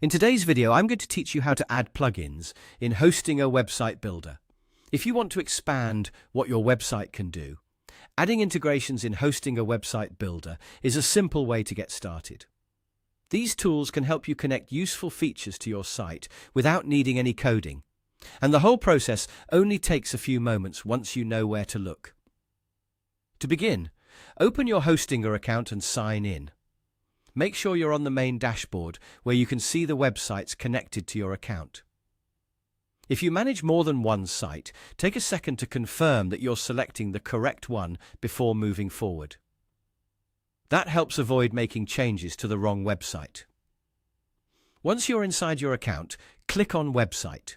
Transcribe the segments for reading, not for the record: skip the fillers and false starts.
In today's video, I'm going to teach you how to add plugins in Hostinger Website Builder. If you want to expand what your website can do, adding integrations in Hostinger Website Builder is a simple way to get started. These tools can help you connect useful features to your site without needing any coding, and the whole process only takes a few moments once you know where to look. To begin, open your Hostinger account and sign in. Make sure you're on the main dashboard where you can see the websites connected to your account. If you manage more than one site, take a second to confirm that you're selecting the correct one before moving forward. That helps avoid making changes to the wrong website. Once you're inside your account, click on Website.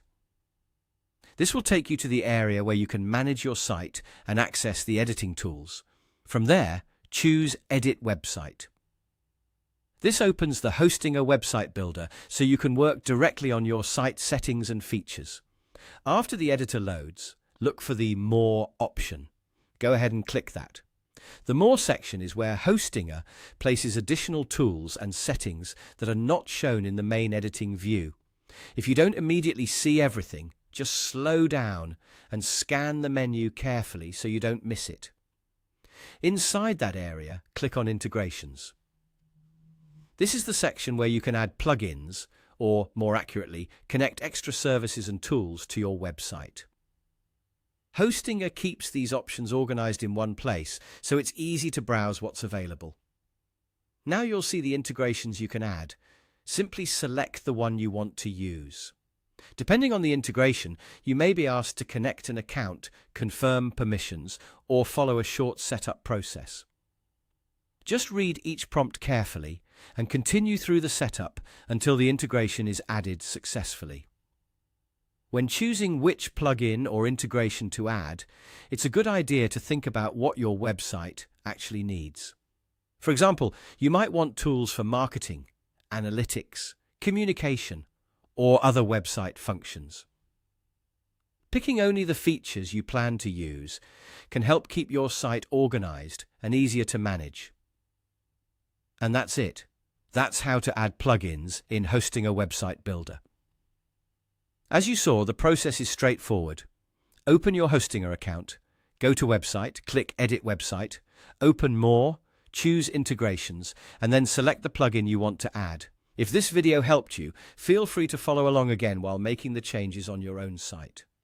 This will take you to the area where you can manage your site and access the editing tools. From there, choose Edit Website. This opens the Hostinger Website Builder so you can work directly on your site settings and features. After the editor loads, look for the More option. Go ahead and click that. The More section is where Hostinger places additional tools and settings that are not shown in the main editing view. If you don't immediately see everything, just slow down and scan the menu carefully so you don't miss it. Inside that area, click on Integrations. This is the section where you can add plugins, or more accurately, connect extra services and tools to your website. Hostinger keeps these options organized in one place, so it's easy to browse what's available. Now you'll see the integrations you can add. Simply select the one you want to use. Depending on the integration, you may be asked to connect an account, confirm permissions, or follow a short setup process. Just read each prompt carefully and continue through the setup until the integration is added successfully. When choosing which plugin or integration to add, it's a good idea to think about what your website actually needs. For example, you might want tools for marketing, analytics, communication, or other website functions. Picking only the features you plan to use can help keep your site organized and easier to manage. And that's it. That's how to add plugins in Hostinger Website Builder. As you saw, the process is straightforward. Open your Hostinger account, go to Website, click Edit Website, open More, choose Integrations, and then select the plugin you want to add. If this video helped you, feel free to follow along again while making the changes on your own site.